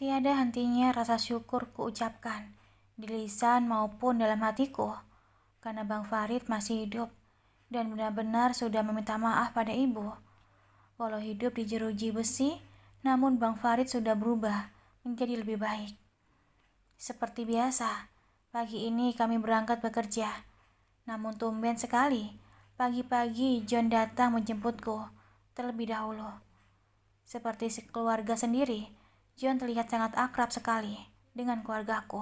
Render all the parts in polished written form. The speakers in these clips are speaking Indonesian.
Tiada hentinya rasa syukur kuucapkan di lisan maupun dalam hatiku, karena Bang Farid masih hidup dan benar-benar sudah meminta maaf pada ibu. Walau hidup di jeruji besi, namun Bang Farid sudah berubah menjadi lebih baik. Seperti biasa, pagi ini kami berangkat bekerja. Namun tumben sekali, pagi-pagi John datang menjemputku terlebih dahulu. Seperti keluarga sendiri, John terlihat sangat akrab sekali dengan keluargaku.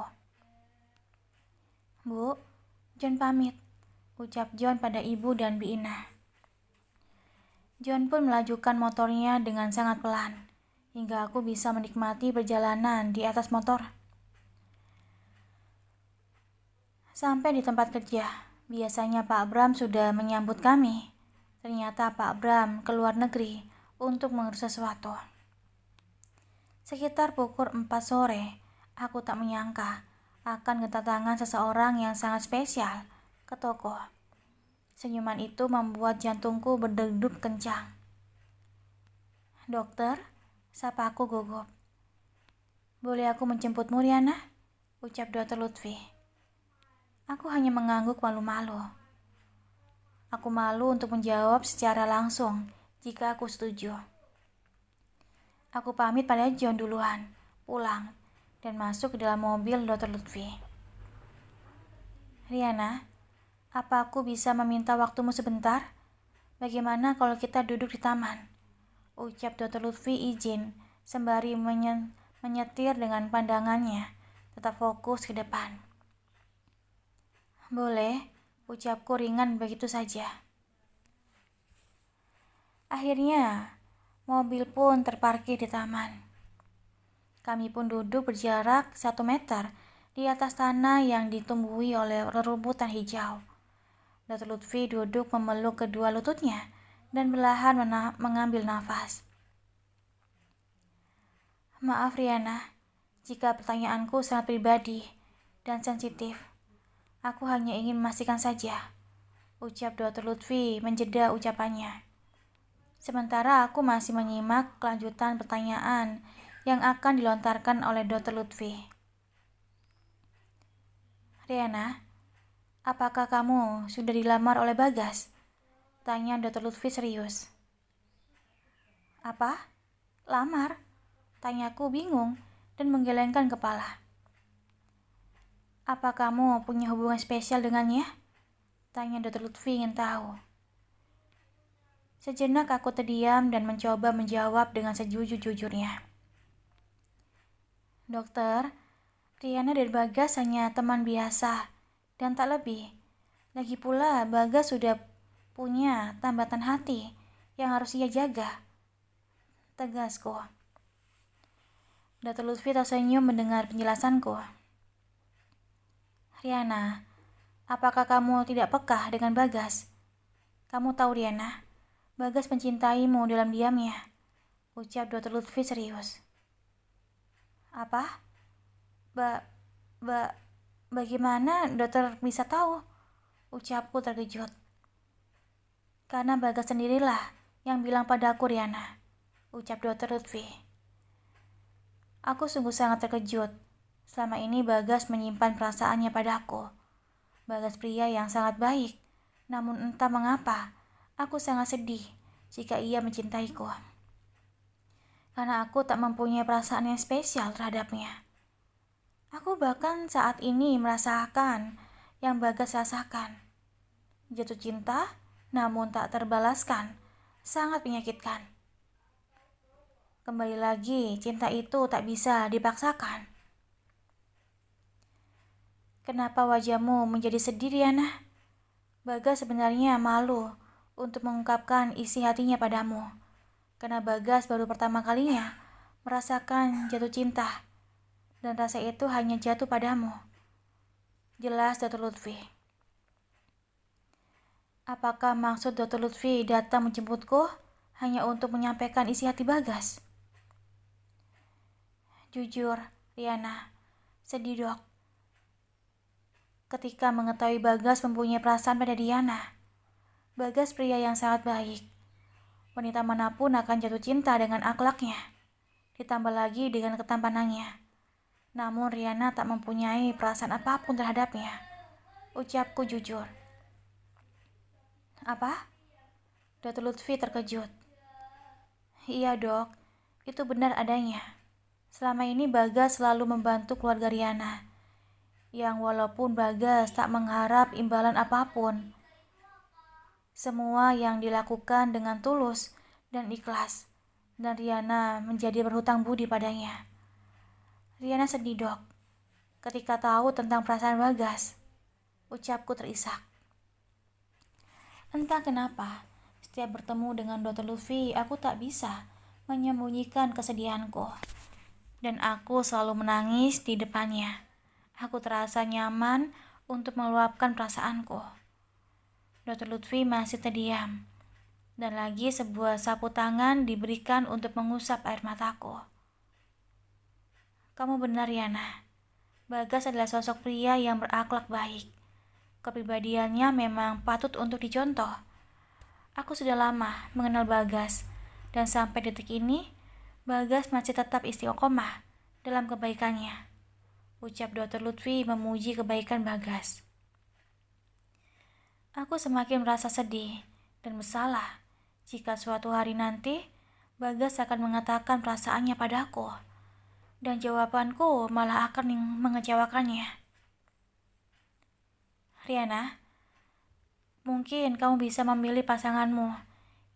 "Bu, John pamit," ucap John pada ibu dan Bi Ina. John pun melajukan motornya dengan sangat pelan, hingga aku bisa menikmati perjalanan di atas motor. Sampai di tempat kerja, biasanya Pak Bram sudah menyambut kami. Ternyata Pak Bram keluar negeri untuk mengurus sesuatu. Sekitar pukul 4 sore, aku tak menyangka akan kedatangan seseorang yang sangat spesial ke toko. Senyuman itu membuat jantungku berdegup kencang. "Dokter," sapa aku gugup. "Boleh aku menjemputmu, Riana?" ucap Dr. Lutfi. Aku hanya mengangguk malu-malu. Aku malu untuk menjawab secara langsung jika aku setuju. Aku pamit pada John duluan, pulang, dan masuk ke dalam mobil Dr. Lutfi. "Riana, apa aku bisa meminta waktumu sebentar? Bagaimana kalau kita duduk di taman?" ucap Dr. Lutfi izin, sembari menyetir dengan pandangannya, tetap fokus ke depan. "Boleh," ucapku ringan begitu saja. Akhirnya, mobil pun terparkir di taman. Kami pun duduk berjarak 1 meter di atas tanah yang ditumbuhi oleh rerumputan hijau. Dr. Lutfi duduk memeluk kedua lututnya dan perlahan mengambil nafas. "Maaf Riana, jika pertanyaanku sangat pribadi dan sensitif. Aku hanya ingin memastikan saja," ucap Dr. Lutfi menjeda ucapannya. Sementara aku masih menyimak kelanjutan pertanyaan yang akan dilontarkan oleh Dr. Lutfi. "Riana, apakah kamu sudah dilamar oleh Bagas?" tanya Dr. Lutfi serius. "Apa? Lamar?" tanyaku bingung dan menggelengkan kepala. "Apa kamu punya hubungan spesial dengannya?" tanya Dr. Lutfi ingin tahu. Sejenak aku terdiam dan mencoba menjawab dengan sejujur-jujurnya. "Dokter, Riana dan Bagas hanya teman biasa dan tak lebih. Lagi pula Bagas sudah punya tambatan hati yang harus ia jaga," tegasku. Dr. Lutfi tersenyum mendengar penjelasanku. "Riana, apakah kamu tidak peka dengan Bagas? Kamu tahu Riana, Bagas mencintaimu dalam diamnya," ucap Dr. Lutfi serius. "Apa? Bagaimana dokter bisa tahu?" ucapku terkejut. "Karena Bagas sendirilah yang bilang padaku Riana," ucap Dr. Lutfi. Aku sungguh sangat terkejut. Selama ini Bagas menyimpan perasaannya padaku. Bagas pria yang sangat baik, namun entah mengapa aku sangat sedih jika ia mencintaiku. Karena aku tak mempunyai perasaan yang spesial terhadapnya. Aku bahkan saat ini merasakan yang Bagas rasakan. Jatuh cinta, namun tak terbalaskan, sangat menyakitkan. Kembali lagi, cinta itu tak bisa dipaksakan. "Kenapa wajahmu menjadi sedih, Riana?" Bagas sebenarnya malu untuk mengungkapkan isi hatinya padamu, karena Bagas baru pertama kalinya merasakan jatuh cinta, dan rasa itu hanya jatuh padamu, jelas Dr. Lutfi. "Apakah maksud Dr. Lutfi datang menjemputku hanya untuk menyampaikan isi hati Bagas?" "Jujur, Riana, sedih dok ketika mengetahui Bagas mempunyai perasaan pada Diana. Bagas pria yang sangat baik. Wanita manapun akan jatuh cinta dengan akhlaknya. ditambah lagi dengan ketampanannya. Namun Riana tak mempunyai perasaan apapun terhadapnya. Ucapku jujur. Apa? Dr. Lutfi terkejut. Iya dok, itu benar adanya. Selama ini Bagas selalu membantu keluarga Riana, yang walaupun Bagas tak mengharap imbalan apapun, semua yang dilakukan dengan tulus dan ikhlas, dan Riana menjadi berhutang budi padanya. Riana sedih dok, ketika tahu tentang perasaan Bagas. Ucapku terisak. Entah kenapa, setiap bertemu dengan Dr. Lutfi, aku tak bisa menyembunyikan kesedihanku. Dan aku selalu menangis di depannya. Aku terasa nyaman untuk meluapkan perasaanku. Dr. Lutfi masih terdiam. Dan lagi sebuah sapu tangan diberikan untuk mengusap air mataku. Kamu benar, Yana. Bagas adalah sosok pria yang berakhlak baik. Kepribadiannya memang patut untuk dicontoh. Aku sudah lama mengenal Bagas, dan sampai detik ini, Bagas masih tetap istiqomah dalam kebaikannya. Ucap Dr. Lutfi memuji kebaikan Bagas. Aku semakin merasa sedih dan bersalah jika suatu hari nanti Bagas akan mengatakan perasaannya padaku, dan jawabanku malah akan mengecewakannya. Riana, mungkin kamu bisa memilih pasanganmu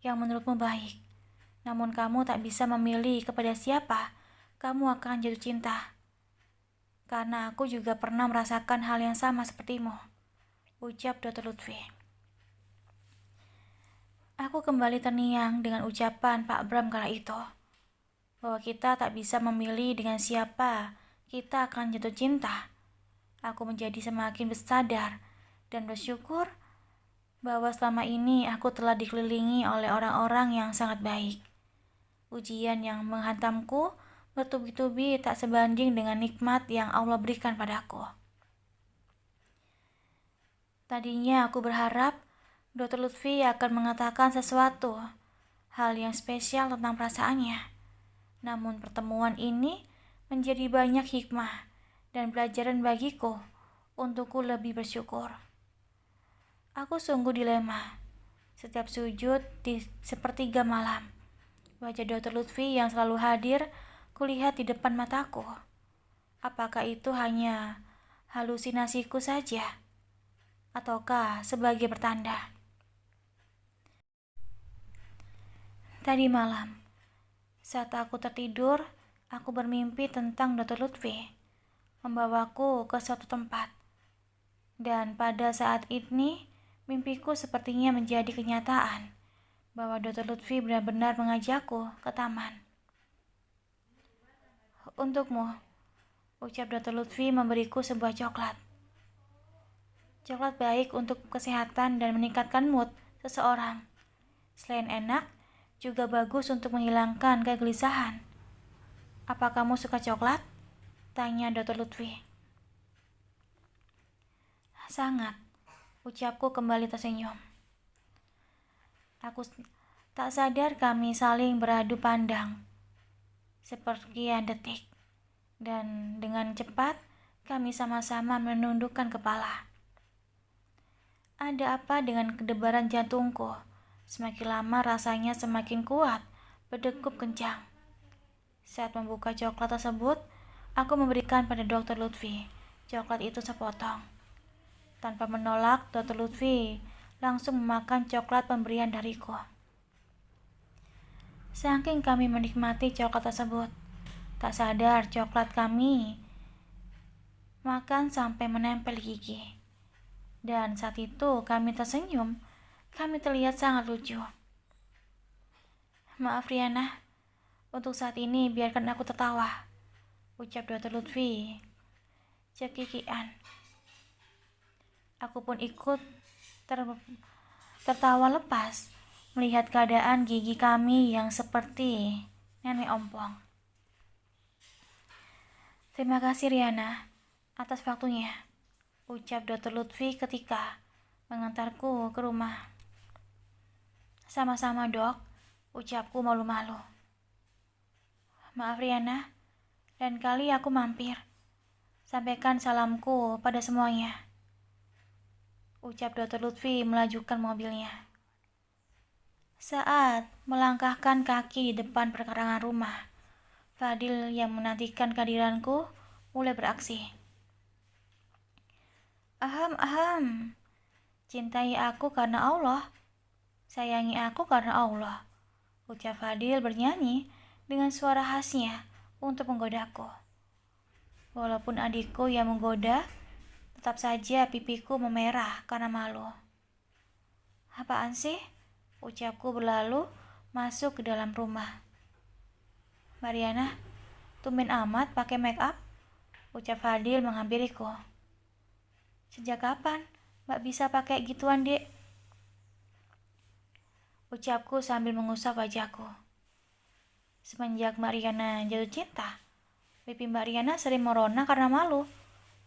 yang menurutmu baik, namun kamu tak bisa memilih kepada siapa kamu akan jatuh cinta. Karena aku juga pernah merasakan hal yang sama sepertimu, ucap Dr. Lutfi. Aku kembali terngiang dengan ucapan Pak Bram kala itu, bahwa kita tak bisa memilih dengan siapa kita akan jatuh cinta. Aku menjadi semakin bersadar dan bersyukur bahwa selama ini aku telah dikelilingi oleh orang-orang yang sangat baik. Ujian yang menghantamku bertubi-tubi tak sebanding dengan nikmat yang Allah berikan padaku. Tadinya aku berharap Dr. Lutfi akan mengatakan sesuatu, hal yang spesial tentang perasaannya. Namun pertemuan ini menjadi banyak hikmah dan pelajaran bagiku untukku lebih bersyukur. Aku sungguh dilema. Setiap sujud di sepertiga malam, wajah Dr. Lutfi yang selalu hadir kulihat di depan mataku. Apakah itu hanya halusinasiku saja? Ataukah sebagai pertanda? Tadi malam, saat aku tertidur, aku bermimpi tentang Dr. Lutfi membawaku ke suatu tempat. Dan pada saat ini, mimpiku sepertinya menjadi kenyataan bahwa Dr. Lutfi benar-benar mengajakku ke taman. Untukmu, ucap Dr. Lutfi memberiku sebuah coklat. Coklat baik untuk kesehatan dan meningkatkan mood seseorang. Selain enak, juga bagus untuk menghilangkan kegelisahan. Apa kamu suka coklat? Tanya Dr. Lutfi. Sangat, ucapku kembali tersenyum. Aku tak sadar kami saling beradu pandang sepersekian detik, dan dengan cepat kami sama-sama menundukkan kepala. Ada apa dengan kedebaran jantungku? Semakin lama rasanya semakin kuat, berdegup kencang. Saat membuka coklat tersebut, aku memberikan pada Dr. Lutfi coklat itu sepotong. Tanpa menolak, Dr. Lutfi langsung memakan coklat pemberian dariku. Saking kami menikmati coklat tersebut, tak sadar coklat kami makan sampai menempel gigi. Dan saat itu kami tersenyum, kami terlihat sangat lucu. Maaf Riana, untuk saat ini biarkan aku tertawa, ucap Dr. Lutfi cekikian. Aku pun ikut tertawa lepas melihat keadaan gigi kami yang seperti nenek ompong. Terima kasih Riana atas waktunya, ucap Dr. Lutfi ketika mengantarku ke rumah. Sama-sama dok, ucapku malu-malu. Maaf Riana, lain kali aku mampir. Sampaikan salamku pada semuanya, ucap Dr. Lutfi melajukan mobilnya. Saat melangkahkan kaki di depan perkarangan rumah, Fadil yang menantikan kehadiranku mulai beraksi. Aham, cintai aku karena Allah, sayangi aku karena Allah, ucap Fadil bernyanyi dengan suara khasnya untuk menggodaku. Walaupun adikku yang menggoda, tetap saja pipiku memerah karena malu. Apaan sih? Ucapku berlalu masuk ke dalam rumah. Mariana, tumben amat pakai make up, ucap Fadil menghampiriku. Sejak kapan Mbak bisa pakai gituan, Dek? Ucapku sambil mengusap wajahku. Semenjak Mbak Riana jatuh cinta, pipi Mbak Riana sering merona karena malu,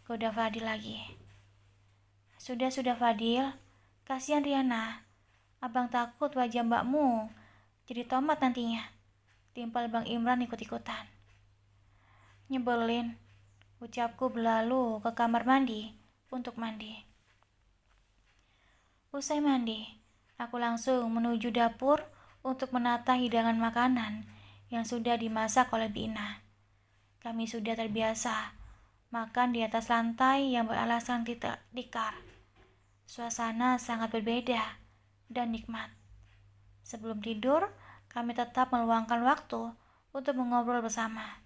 goda Fadil lagi. Sudah Fadil, kasihan Riana. Abang takut wajah mbakmu jadi tomat nantinya, timpal Bang Imran ikut-ikutan. Nyebelin, ucapku berlalu ke kamar mandi untuk mandi. Usai mandi, aku langsung menuju dapur untuk menata hidangan makanan yang sudah dimasak oleh Bina. Kami sudah terbiasa makan di atas lantai yang beralaskan tikar. Suasana sangat berbeda dan nikmat. Sebelum tidur, kami tetap meluangkan waktu untuk mengobrol bersama.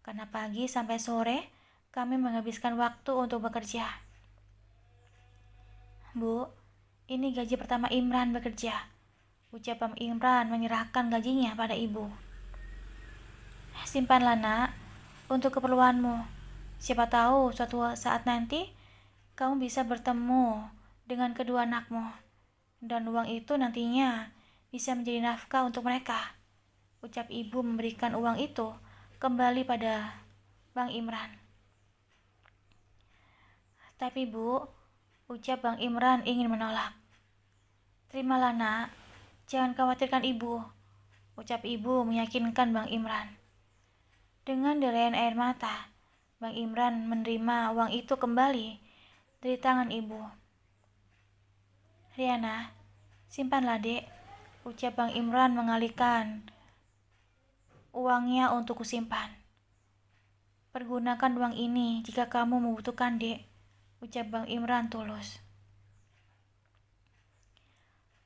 Karena pagi sampai sore, kami menghabiskan waktu untuk bekerja. Bu, ini gaji pertama Imran bekerja, ucap Bang Imran menyerahkan gajinya pada ibu. Simpanlah nak, untuk keperluanmu. Siapa tahu suatu saat nanti, kamu bisa bertemu dengan kedua anakmu. Dan uang itu nantinya bisa menjadi nafkah untuk mereka, ucap ibu memberikan uang itu kembali pada Bang Imran. Tapi Bu, ucap Bang Imran ingin menolak. Terimalah nak, jangan khawatirkan ibu, ucap ibu meyakinkan Bang Imran. Dengan derayan air mata, Bang Imran menerima uang itu kembali dari tangan ibu. Riana, simpanlah dek, ucap Bang Imran mengalihkan uangnya untuk kusimpan. Pergunakan uang ini jika kamu membutuhkan dek, ucap Bang Imran tulus.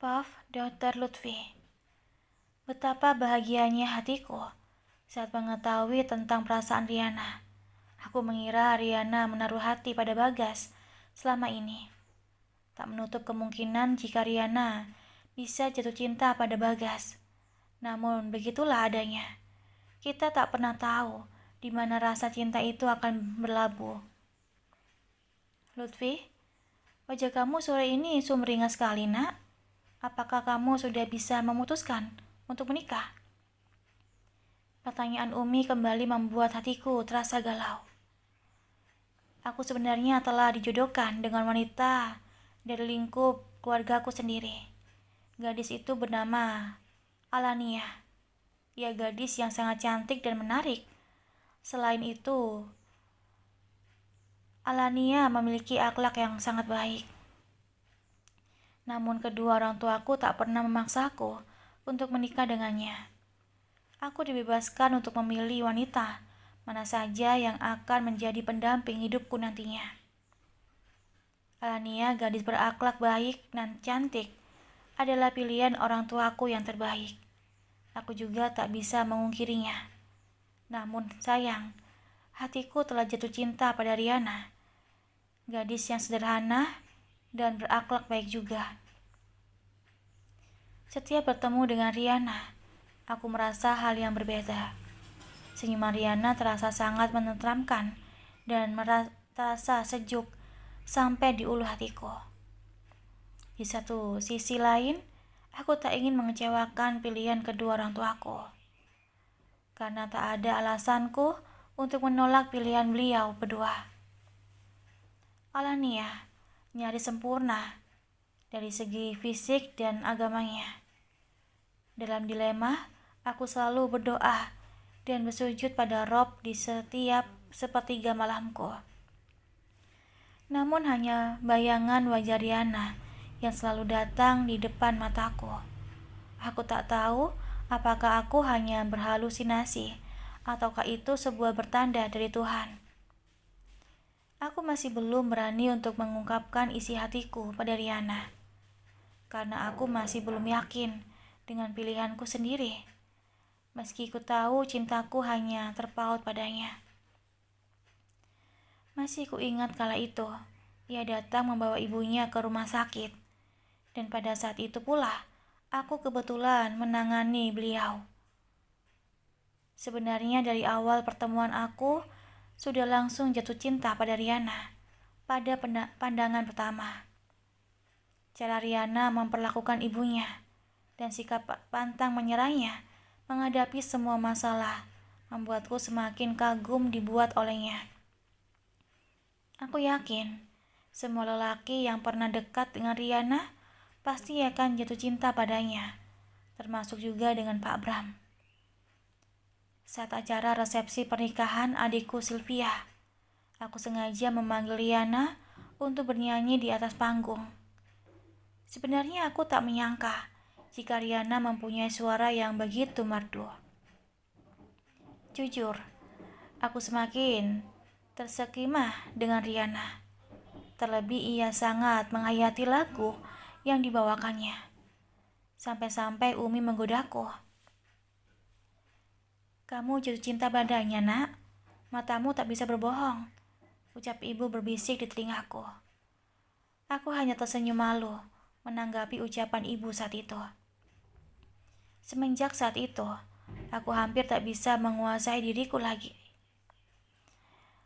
Puff, Dr. Lutfi. Betapa bahagianya hatiku saat mengetahui tentang perasaan Riana. Aku mengira Riana menaruh hati pada Bagas selama ini. Tak menutup kemungkinan jika Riana bisa jatuh cinta pada Bagas. Namun begitulah adanya. Kita tak pernah tahu di mana rasa cinta itu akan berlabuh. Lutfi, wajah kamu sore ini sumringah sekali, nak. Apakah kamu sudah bisa memutuskan untuk menikah? Pertanyaan Umi kembali membuat hatiku terasa galau. Aku sebenarnya telah dijodohkan dengan wanita dari lingkup keluargaku sendiri. Gadis itu bernama Alania. Ia gadis yang sangat cantik dan menarik. Selain itu, Alania memiliki akhlak yang sangat baik. Namun kedua orang tuaku tak pernah memaksaku untuk menikah dengannya. Aku dibebaskan untuk memilih wanita mana saja yang akan menjadi pendamping hidupku nantinya. Alania, gadis berakhlak baik dan cantik, adalah pilihan orang tuaku yang terbaik. Aku juga tak bisa mengungkirinya. Namun sayang, hatiku telah jatuh cinta pada Riana, gadis yang sederhana dan berakhlak baik juga. Setiap bertemu dengan Riana, aku merasa hal yang berbeda. Senyuman Riana terasa sangat menenteramkan dan terasa sejuk sampai di ulu hatiku. Di satu sisi lain, aku tak ingin mengecewakan pilihan kedua orang tuaku. Karena tak ada alasanku untuk menolak pilihan beliau berdua. Alania nyaris sempurna dari segi fisik dan agamanya. Dalam dilema, aku selalu berdoa dan bersujud pada Rob di setiap sepertiga malamku. Namun hanya bayangan wajah Riana yang selalu datang di depan mataku. Aku tak tahu apakah aku hanya berhalusinasi ataukah itu sebuah pertanda dari Tuhan. Aku masih belum berani untuk mengungkapkan isi hatiku pada Riana, karena aku masih belum yakin dengan pilihanku sendiri. Meski ku tahu cintaku hanya terpaut padanya. Masih ku ingat kala itu, ia datang membawa ibunya ke rumah sakit. Dan pada saat itu pula, aku kebetulan menangani beliau. Sebenarnya dari awal pertemuan aku, sudah langsung jatuh cinta pada Riana, pada pandangan pertama. Cara Riana memperlakukan ibunya, dan sikap pantang menyerahnya menghadapi semua masalah membuatku semakin kagum dibuat olehnya. Aku yakin semua lelaki yang pernah dekat dengan Riana pasti akan jatuh cinta padanya, termasuk juga dengan Pak Bram. Saat acara resepsi pernikahan adikku Sylvia, aku sengaja memanggil Riana untuk bernyanyi di atas panggung. Sebenarnya aku tak menyangka jika Riana mempunyai suara yang begitu merdu. Jujur, aku semakin tersekimah dengan Riana. Terlebih ia sangat menghayati lagu yang dibawakannya. Sampai-sampai Umi menggodaku. "Kamu jatuh cinta padanya, nak. Matamu tak bisa berbohong," ucap ibu berbisik di telingaku. Aku hanya tersenyum malu menanggapi ucapan ibu saat itu. Semenjak saat itu, aku hampir tak bisa menguasai diriku lagi.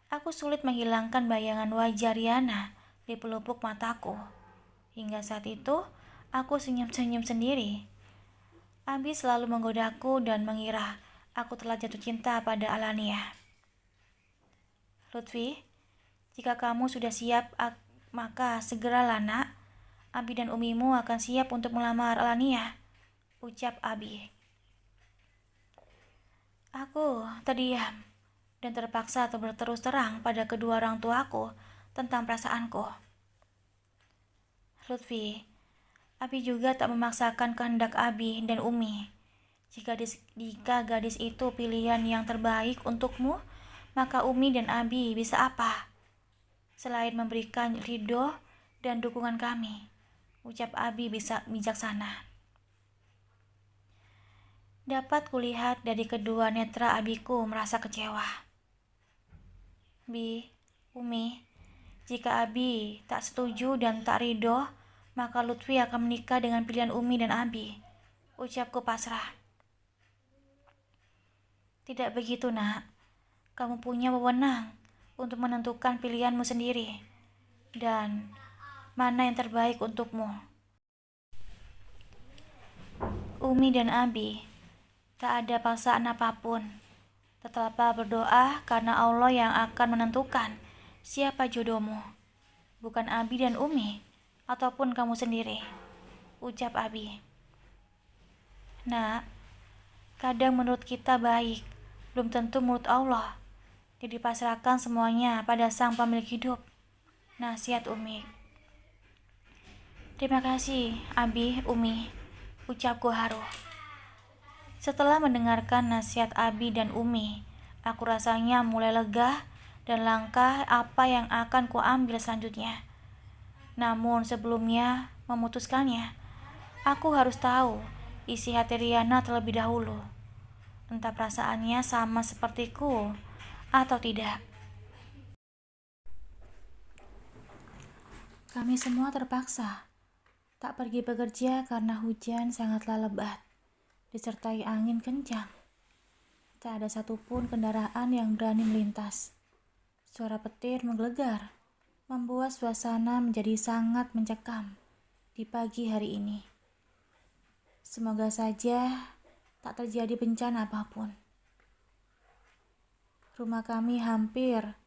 Aku sulit menghilangkan bayangan wajah Riana di pelupuk mataku. Hingga saat itu, aku senyum-senyum sendiri. Abi selalu menggodaku dan mengira aku telah jatuh cinta pada Alania. "Lutfi, jika kamu sudah siap, maka segeralah, nak. Abi dan Umimu akan siap untuk melamar Alania," ucap Abi. Aku terdiam dan terpaksa berterus terang pada kedua orang tuaku tentang perasaanku. "Lutfi, Abi juga tak memaksakan kehendak Abi dan Umi. Jika gadis itu pilihan yang terbaik untukmu, maka Umi dan Abi bisa apa selain memberikan ridho dan dukungan kami," ucap Abi bisa bijaksana. Dapat kulihat dari kedua netra abiku merasa kecewa. "Bi, Umi, jika Abi tak setuju dan tak ridho, maka Lutfi akan menikah dengan pilihan Umi dan Abi," ucapku pasrah. "Tidak begitu, nak. Kamu punya wewenang untuk menentukan pilihanmu sendiri dan mana yang terbaik untukmu. Umi dan Abi, tak ada paksaan apapun. Tetaplah berdoa karena Allah yang akan menentukan siapa jodohmu, bukan Abi dan Umi, ataupun kamu sendiri," ucap Abi. "Nak, kadang menurut kita baik, belum tentu menurut Allah. Jadi pasrahkan semuanya pada Sang Pemilik hidup," nasihat Umi. "Terima kasih, Abi, Umi," ucapku haru. Setelah mendengarkan nasihat Abi dan Umi, aku rasanya mulai lega dan langkah apa yang akan kuambil selanjutnya. Namun sebelumnya memutuskannya, aku harus tahu isi hati Riana terlebih dahulu. Entah perasaannya sama sepertiku atau tidak. Kami semua terpaksa tak pergi bekerja karena hujan sangatlah lebat, disertai angin kencang. Tak ada satupun kendaraan yang berani melintas. Suara petir menggelegar, membuat suasana menjadi sangat mencekam di pagi hari ini. Semoga saja tak terjadi bencana apapun. Rumah kami hampir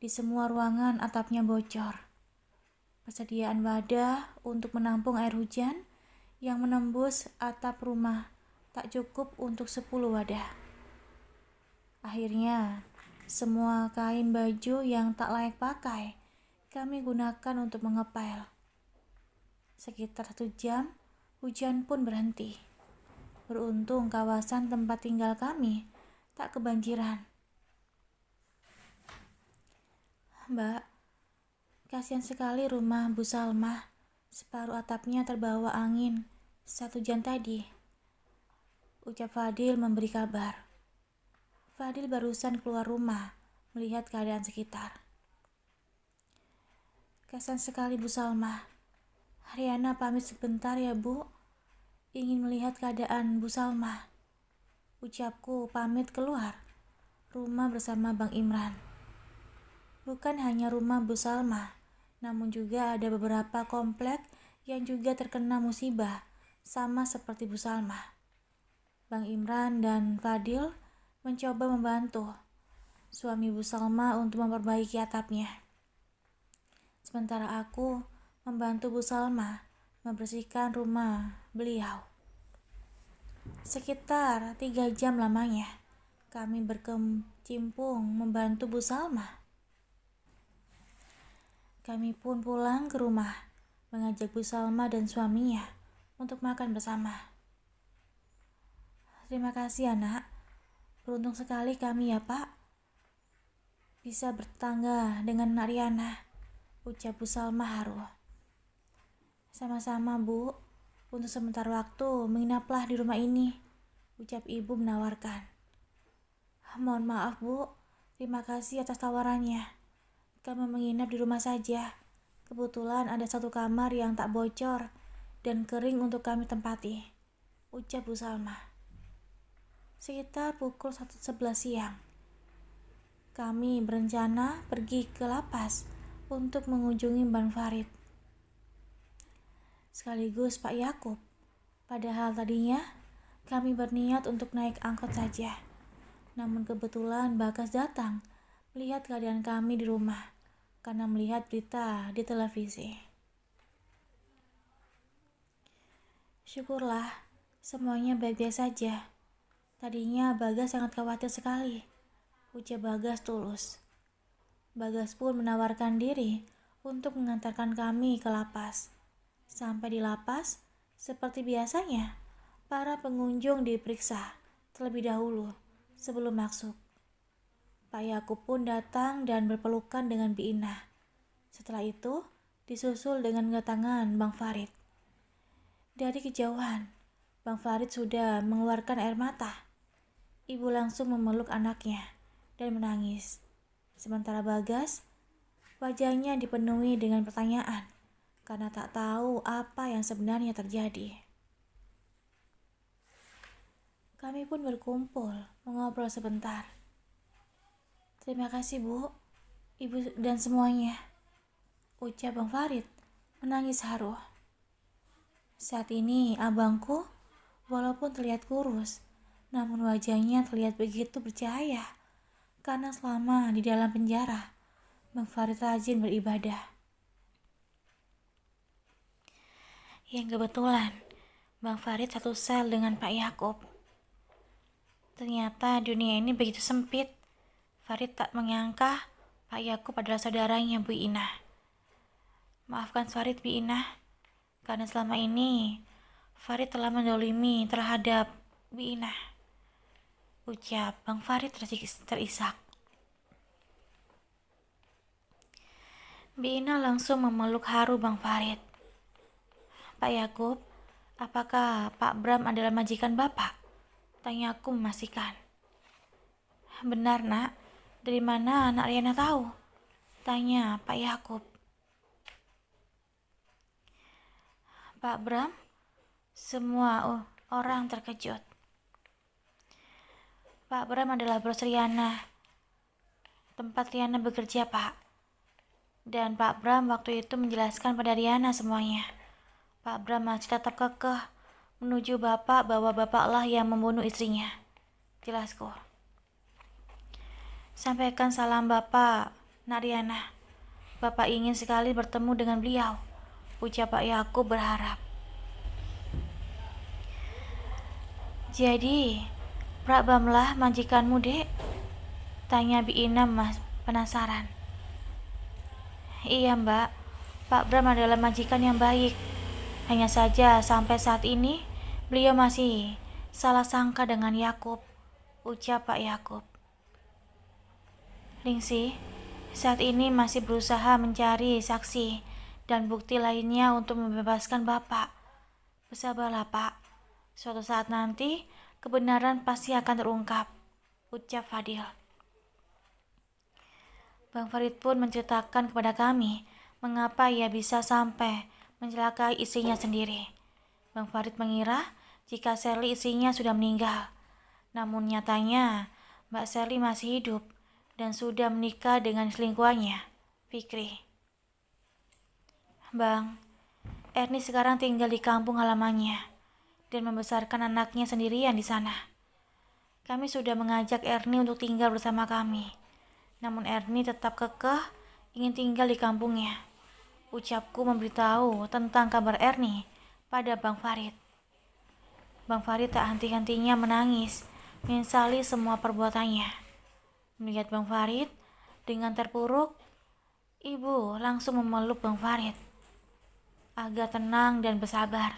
di semua ruangan atapnya bocor. Persediaan wadah untuk menampung air hujan yang menembus atap rumah tak cukup untuk 10 wadah. Akhirnya, semua kain baju yang tak layak pakai kami gunakan untuk mengepel. Sekitar 1 jam, hujan pun berhenti. Beruntung kawasan tempat tinggal kami tak kebanjiran. Mbak, kasihan sekali rumah Bu Salma. Separuh atapnya terbawa angin 1 jam tadi, ucap Fadil memberi kabar. Fadil barusan keluar rumah melihat keadaan sekitar. Kasihan sekali Bu Salma. Riana pamit sebentar ya Bu. Ingin melihat keadaan Bu Salma. Ucapku pamit keluar rumah bersama Bang Imran. Bukan hanya rumah Bu Salma, namun juga ada beberapa komplek yang juga terkena musibah, sama seperti Bu Salma. Bang Imran dan Fadil mencoba membantu suami Bu Salma untuk memperbaiki atapnya. Sementara aku membantu Bu Salma membersihkan rumah beliau. Sekitar 3 jam lamanya, kami berkecimpung membantu Bu Salma. Kami pun pulang ke rumah, mengajak Bu Salma dan suaminya untuk makan bersama. Terima kasih anak, beruntung sekali kami ya Pak, bisa bertetangga dengan Riana, ucap Bu Salma haru. Sama-sama Bu, untuk sebentar waktu menginaplah di rumah ini, ucap ibu menawarkan. Mohon maaf Bu, terima kasih atas tawarannya. Kami menginap di rumah saja. Kebetulan ada 1 kamar yang tak bocor dan kering untuk kami tempati, ucap Bu Salma. Sekitar pukul 1:11 siang, kami berencana pergi ke lapas untuk mengunjungi Bang Farid, sekaligus Pak Yakub. Padahal tadinya kami berniat untuk naik angkot saja. Namun kebetulan Bagas datang melihat keadaan kami di rumah karena melihat berita di televisi. Syukurlah semuanya baik-baik saja. Tadinya Bagas sangat khawatir sekali, ucap Bagas tulus. Bagas pun menawarkan diri untuk mengantarkan kami ke lapas. Sampai di lapas, seperti biasanya, para pengunjung diperiksa terlebih dahulu sebelum masuk. Pak Yakub pun datang dan berpelukan dengan Bi Inah. Setelah itu, disusul dengan kedatangan Bang Farid. Dari kejauhan, Bang Farid sudah mengeluarkan air mata. Ibu langsung memeluk anaknya dan menangis. Sementara Bagas, wajahnya dipenuhi dengan pertanyaan karena tak tahu apa yang sebenarnya terjadi. Kami pun berkumpul mengobrol sebentar. Terima kasih Bu, Ibu dan semuanya, ucap Bang Farid menangis haru. Saat ini abangku walaupun terlihat kurus, namun wajahnya terlihat begitu bercahaya karena selama di dalam penjara, Bang Farid rajin beribadah. Yang kebetulan, Bang Farid satu sel dengan Pak Yakub. Ternyata dunia ini begitu sempit. Farid tak menyangka Pak Yakub adalah saudaranya Bu Inah. Maafkan Farid, Bu Inah, karena selama ini Farid telah mendolimi terhadap Bu Inah, ucap Bang Farid terisak. Bu Inah langsung memeluk haru Bang Farid. Pak Yakub, apakah Pak Bram adalah majikan Bapak? Tanya aku memastikan. Benar nak, dari mana anak Riana tahu? Tanya Pak Yakub. Pak Bram, semua orang terkejut. Pak Bram adalah bos Riana, tempat Riana bekerja Pak. Dan Pak Bram waktu itu menjelaskan pada Riana semuanya. Pak Bram masih tetap kekeh menuju Bapak bahwa Bapaklah yang membunuh istrinya. Jelasku. Sampaikan salam Bapak, Nak Riana. Bapak ingin sekali bertemu dengan beliau, ucap Pak Yakub berharap. Jadi, Pak Bramlah majikanmu, Dek? Tanya Bi Ina penasaran. Iya Mbak, Pak Bram adalah majikan yang baik. Hanya saja sampai saat ini beliau masih salah sangka dengan Yakub, ucap Pak Yakub. Ningsih saat ini masih berusaha mencari saksi dan bukti lainnya untuk membebaskan Bapak. Bersabarlah Pak, suatu saat nanti kebenaran pasti akan terungkap, ucap Fadil. Bang Farid pun menceritakan kepada kami mengapa ia bisa sampai mencelakai istrinya sendiri. Bang Farid mengira jika Sherly istrinya sudah meninggal. Namun nyatanya Mbak Sherly masih hidup dan sudah menikah dengan selingkuhannya, Fikri. Bang, Erni sekarang tinggal di kampung halamannya dan membesarkan anaknya sendirian di sana. Kami sudah mengajak Erni untuk tinggal bersama kami. Namun Erni tetap kekeh ingin tinggal di kampungnya. Ucapku memberitahu tentang kabar Erni pada Bang Farid. Bang Farid tak henti-hentinya menangis, menyesali semua perbuatannya. Melihat Bang Farid dengan terpuruk, ibu langsung memeluk Bang Farid agar tenang dan bersabar.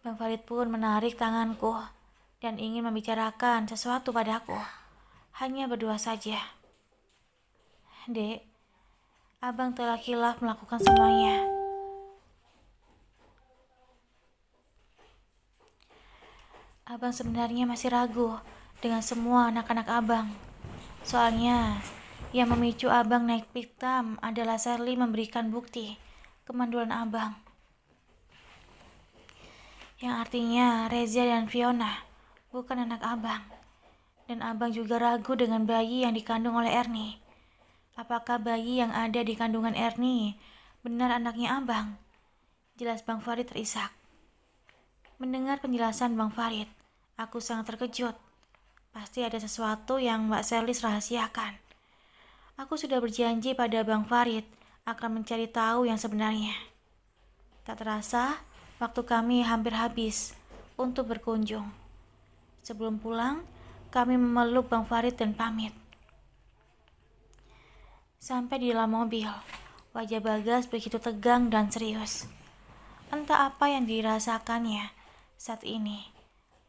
Bang Farid pun menarik tanganku dan ingin membicarakan sesuatu padaku. Hanya berdua saja. Dek, Abang telah khilaf melakukan semuanya. Abang sebenarnya masih ragu dengan semua anak-anak Abang. Soalnya, yang memicu Abang naik pitam adalah Sherly memberikan bukti kemandulan Abang. Yang artinya Reza dan Fiona bukan anak Abang. Dan Abang juga ragu dengan bayi yang dikandung oleh Erni. Apakah bayi yang ada di kandungan Erni benar anaknya Abang? Jelas Bang Farid terisak. Mendengar penjelasan Bang Farid, aku sangat terkejut. Pasti ada sesuatu yang Mbak Sherly rahasiakan. Aku sudah berjanji pada Bang Farid akan mencari tahu yang sebenarnya. Tak terasa, waktu kami hampir habis untuk berkunjung. Sebelum pulang, kami memeluk Bang Farid dan pamit. Sampai di dalam mobil, wajah Bagas begitu tegang dan serius. Entah apa yang dirasakannya saat ini.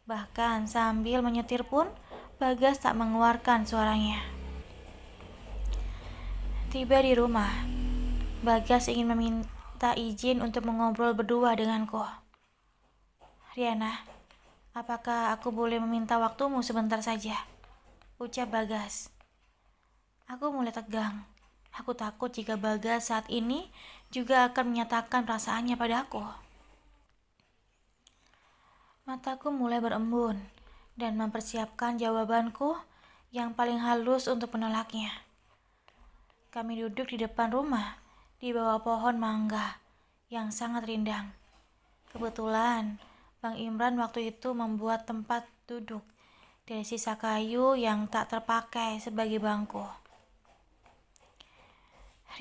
Bahkan sambil menyetir pun, Bagas tak mengeluarkan suaranya. Tiba di rumah, Bagas ingin meminta izin untuk mengobrol berdua denganku. Riana, apakah aku boleh meminta waktumu sebentar saja? Ucap Bagas. Aku mulai tegang. Aku takut jika Bagas saat ini juga akan menyatakan perasaannya padaku. Mataku mulai berembun dan mempersiapkan jawabanku yang paling halus untuk menolaknya. Kami duduk di depan rumah di bawah pohon mangga yang sangat rindang. Kebetulan Bang Imran waktu itu membuat tempat duduk dari sisa kayu yang tak terpakai sebagai bangku.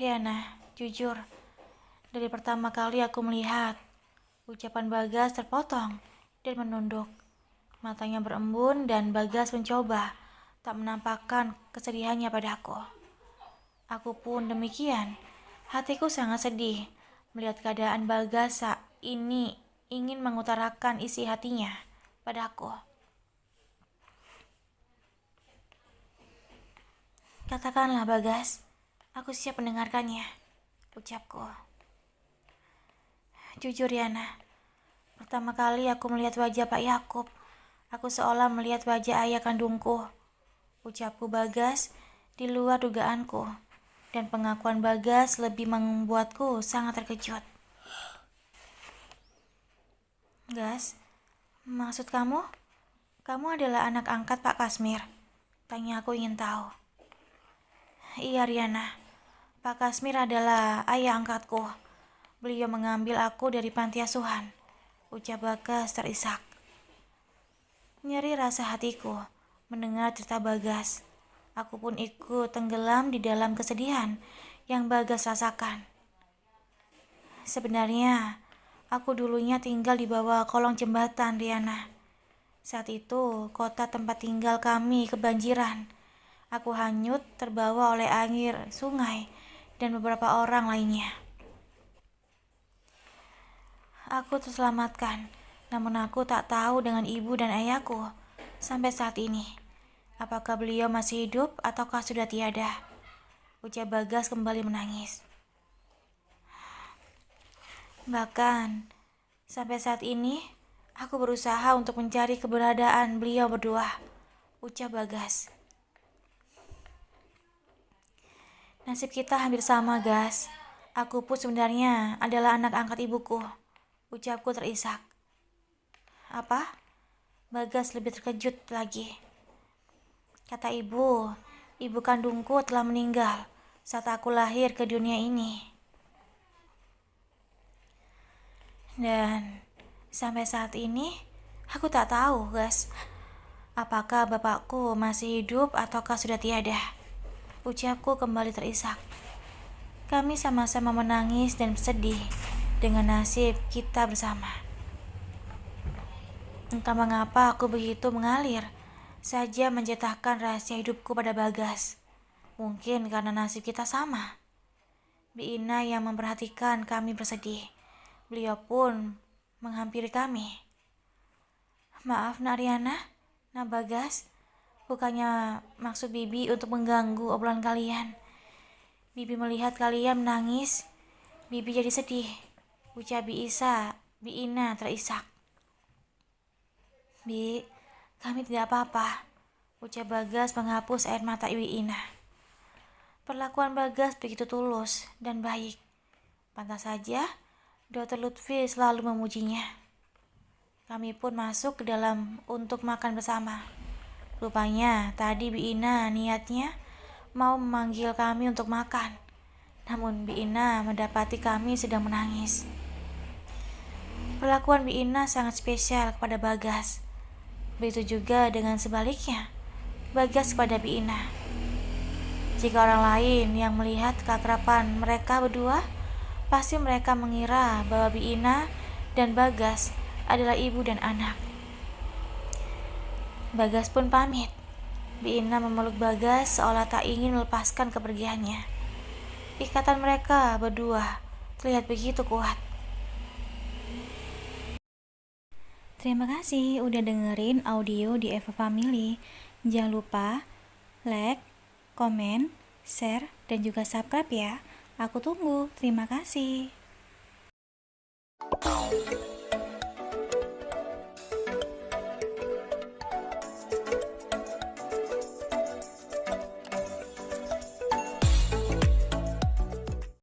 Riana, jujur, dari pertama kali aku melihat, ucapan Bagas terpotong dan menunduk. Matanya berembun dan Bagas mencoba tak menampakkan kesedihannya padaku. Aku pun demikian. Hatiku sangat sedih melihat keadaan Bagas saat ini ingin mengutarakan isi hatinya padaku. Katakanlah Bagas, aku siap mendengarkannya, ucapku. Jujur Yana, pertama kali aku melihat wajah Pak Yakub, aku seolah melihat wajah ayah kandungku. Ucapku Bagas di luar dugaanku, dan pengakuan Bagas lebih membuatku sangat terkejut. Gas, maksud kamu? Kamu adalah anak angkat Pak Kasmir? Tanya aku ingin tahu. Iya Riana, Pak Kasmir adalah ayah angkatku. Beliau mengambil aku dari panti asuhan. Ucap Bagas terisak. Nyeri rasa hatiku mendengar cerita Bagas. Aku pun ikut tenggelam di dalam kesedihan yang Bagas rasakan. Sebenarnya, aku dulunya tinggal di bawah kolong jembatan, Riana. Saat itu, kota tempat tinggal kami kebanjiran. Aku hanyut terbawa oleh air sungai dan beberapa orang lainnya. Aku terselamatkan, namun aku tak tahu dengan ibu dan ayahku sampai saat ini. Apakah beliau masih hidup ataukah sudah tiada? Ucap Bagas kembali menangis. Bahkan, sampai saat ini, aku berusaha untuk mencari keberadaan beliau berdua. Ucap Bagas. Nasib kita hampir sama, Gas. Aku pun sebenarnya adalah anak angkat ibuku. Ucapku terisak. Apa? Bagas lebih terkejut lagi. Kata ibu kandungku telah meninggal saat aku lahir ke dunia ini. Dan sampai saat ini, aku tak tahu, Gas. Apakah bapakku masih hidup ataukah sudah tiada? Ucapku kembali terisak. Kami sama-sama menangis dan bersedih dengan nasib kita bersama. Entah mengapa aku begitu mengalir saja mencetakkan rahasia hidupku pada Bagas. Mungkin karena nasib kita sama. Bi Ina yang memperhatikan kami bersedih. Beliau pun menghampiri kami. Maaf Nak Riana, Nak Bagas. Bukannya maksud Bibi untuk mengganggu obrolan kalian. Bibi melihat kalian menangis. Bibi jadi sedih. Ucap Bi Ina terisak. Bi, kami tidak apa-apa. Ucap Bagas menghapus air mata Bi Ina. Perlakuan Bagas begitu tulus dan baik. Pantas saja, Dr. Lutfi selalu memujinya. Kami pun masuk ke dalam untuk makan bersama. Rupanya tadi Bi Ina niatnya mau memanggil kami untuk makan. Namun Bi Ina mendapati kami sedang menangis. Perlakuan Bi Ina sangat spesial kepada Bagas. Begitu juga dengan sebaliknya, Bagas kepada Bi Ina. Jika orang lain yang melihat keakraban mereka berdua, pasti mereka mengira bahwa Bi Ina dan Bagas adalah ibu dan anak. Bagas pun pamit. Bi Ina memeluk Bagas seolah tak ingin melepaskan kepergiannya. Ikatan mereka berdua terlihat begitu kuat. Terima kasih udah dengerin audio di Eva Family. Jangan lupa like, komen, share, dan juga subscribe ya. Aku tunggu. Terima kasih.